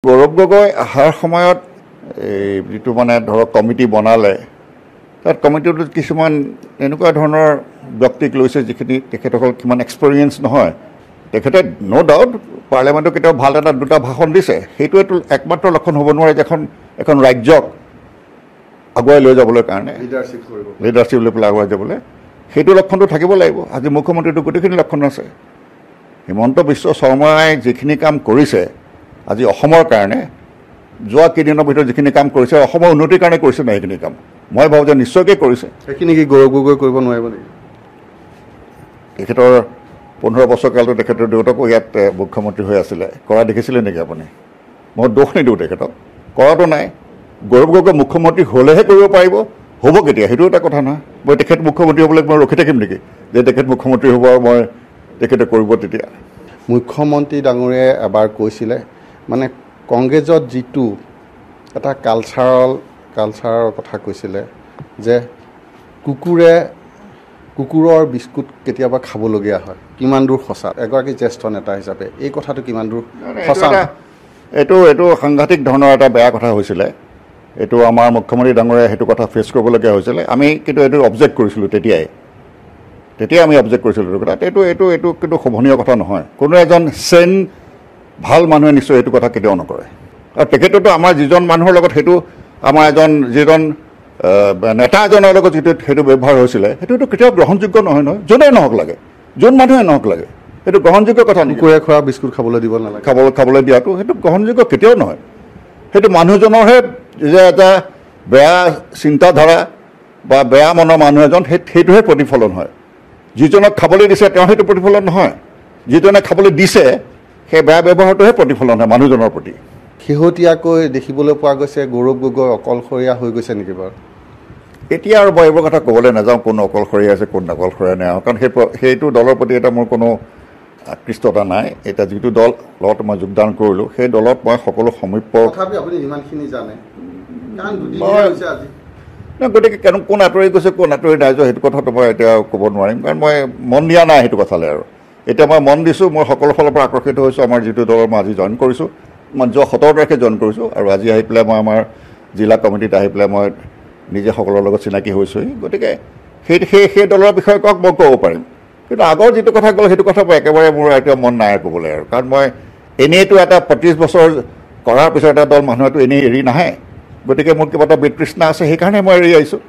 গৌৰৱ গগৈ অহাৰ সময়ত এই যিটো মানে ধৰক কমিটি বনালে তাত কমিটিটোত কিছুমান এনেকুৱা ধৰণৰ ব্যক্তিক লৈছে যিখিনি তেখেতসকল কিমান এক্সপেৰিয়েঞ্চ নহয়। তেখেতে ন' ডাউট পাৰ্লিয়ামেণ্টত কেতিয়াও ভাল এটা দুটা ভাষণ দিছে, সেইটোৱেতো একমাত্ৰ লক্ষণ হ'ব নোৱাৰে যে এখন ৰাজ্যক আগুৱাই লৈ যাবলৈ কাৰণে লিডাৰশ্বিপ লৈ পেলাই আগুৱাই যাবলৈ সেইটো লক্ষণটো থাকিব লাগিব। আজি মুখ্যমন্ত্ৰীটো গোটেইখিনি লক্ষণ আছে। হিমন্ত বিশ্ব শৰ্মাই যিখিনি কাম কৰিছে আজি অসমৰ কাৰণে যোৱা কেইদিনৰ ভিতৰত যিখিনি কাম কৰিছে অসমৰ উন্নতিৰ কাৰণে কৰিছে নাই সেইখিনি কাম মই ভাবোঁ যে নিশ্চয়কৈ কৰিছে। সেইখিনি কি গৌৰৱ গগৈ কৰিব নোৱাৰিব নেকি? তেখেতৰ 15 বছৰ কালতো তেখেতৰ দেউতাকো ইয়াত মুখ্যমন্ত্ৰী হৈ আছিলে, কৰা দেখিছিলে নেকি আপুনি? মই দোষ নিদিওঁ তেখেতক, কৰাটো নাই। গৌৰৱ গগৈ মুখ্যমন্ত্ৰী হ'লেহে কৰিব পাৰিব, হ'ব কেতিয়া সেইটো এটা কথা নহয়। মই তেখেত মুখ্যমন্ত্ৰী হ'বলৈ মই ৰখি থাকিম নেকি যে তেখেত মুখ্যমন্ত্ৰী হ'ব আৰু মই তেখেতে কৰিব? তেতিয়া মুখ্যমন্ত্ৰী ডাঙৰীয়াই এবাৰ কৈছিলে মানে কংগ্ৰেছত যিটো এটা কালচাৰৰ কথা কৈছিলে যে কুকুৰৰ বিস্কুট কেতিয়াবা খাবলগীয়া হয়, কিমান দূৰ সঁচা? এগৰাকী জ্যেষ্ঠ নেতা হিচাপে এই কথাটো কিমান দূৰ সঁচা? এইটো সাংঘাতিক ধৰণৰ এটা বেয়া কথা হৈছিলে। এইটো আমাৰ মুখ্যমন্ত্ৰী ডাঙৰীয়াই সেইটো কথা ফেচ কৰিবলগীয়া হৈছিলে। আমি কিন্তু এইটো অবজেক্ট কৰিছিলোঁ তেতিয়াই আমি অবজেক্ট কৰিছিলোঁ এইটো কথা। এইটো কিন্তু শোভনীয় কথা নহয়। কোনো এজন ভাল মানুহে নিশ্চয় এইটো কথা কেতিয়াও নকৰে। আৰু তেখেততো আমাৰ যিজন মানুহৰ লগত সেইটো আমাৰ যিজন নেতা এজনৰ লগত যিটো সেইটো ব্যৱহাৰ হৈছিলে সেইটোতো কেতিয়াও গ্ৰহণযোগ্য নহয় যোনেই নহওক লাগে, যোন মানুহে নহওক লাগে, সেইটো গ্ৰহণযোগ্য কথা নহয়। কুকুৰে খোৱা বিস্কুট খাবলৈ দিব নালাগে, খাবলৈ দিয়াটো সেইটো গ্ৰহণযোগ্য কেতিয়াও নহয়। সেইটো মানুহজনৰহে যে এটা বেয়া চিন্তাধাৰা বা বেয়া মনৰ মানুহ এজন সেইটোহে প্ৰতিফলন হয়। যিজনক খাবলৈ দিছে তেওঁ সেইটো প্ৰতিফলন নহয়, যিজনে খাবলৈ দিছে সেই বেয়া ব্যৱহাৰটোহে প্ৰতিফলন হয় মানুহজনৰ প্ৰতি। শেহতীয়াকৈ দেখিবলৈ পোৱা গৈছে গৌৰৱ গগৈ অকলশৰীয়া হৈ গৈছে নেকি বাৰু? এতিয়া আৰু মই এইবোৰ কথা ক'বলৈ নাযাওঁ কোন অকলশৰীয়া আছে কোন অকলশৰীয়া নাই, কাৰণ সেইটো দলৰ প্ৰতি এটা মোৰ কোনো আকৃষ্টতা নাই। এতিয়া যিটো দল লগত মই যোগদান কৰিলোঁ সেই দলত মই সকলো সমীপ আপুনি যিমানখিনি জানে গতিকে কোন আঁতৰি গৈছে কোন আঁতৰি নাই যোৱা সেইটো কথাটো মই এতিয়া ক'ব নোৱাৰিম, কাৰণ মই মন দিয়া নাই সেইটো কথালৈ। আৰু এতিয়া মই মন দিছোঁ, মই সকলো ফালৰ পৰা আকৰ্ষিত হৈছোঁ। আমাৰ যিটো দলৰ মই আজি জইন কৰিছোঁ, মই যোৱা 17 তাৰিখে জইন কৰিছোঁ আৰু আজি আহি পেলাই মই আমাৰ জিলা কমিটিত আহি পেলাই মই নিজে সকলোৰে লগত চিনাকি হৈছোঁহি। গতিকে সেই দলৰ বিষয়ে কওক মই ক'ব পাৰিম, কিন্তু আগৰ যিটো কথা ক'লোঁ সেইটো কথা মই একেবাৰে মোৰ এতিয়া মন নাই ক'বলৈ। আৰু কাৰণ মই এনেইতো এটা 25 বছৰ কৰাৰ পিছত এটা দল মানুহেতো এনেই এৰি নাহে। গতিকে মোৰ কিবা এটা বিতৃষ্ণা আছে, সেইকাৰণে মই এৰি আহিছোঁ।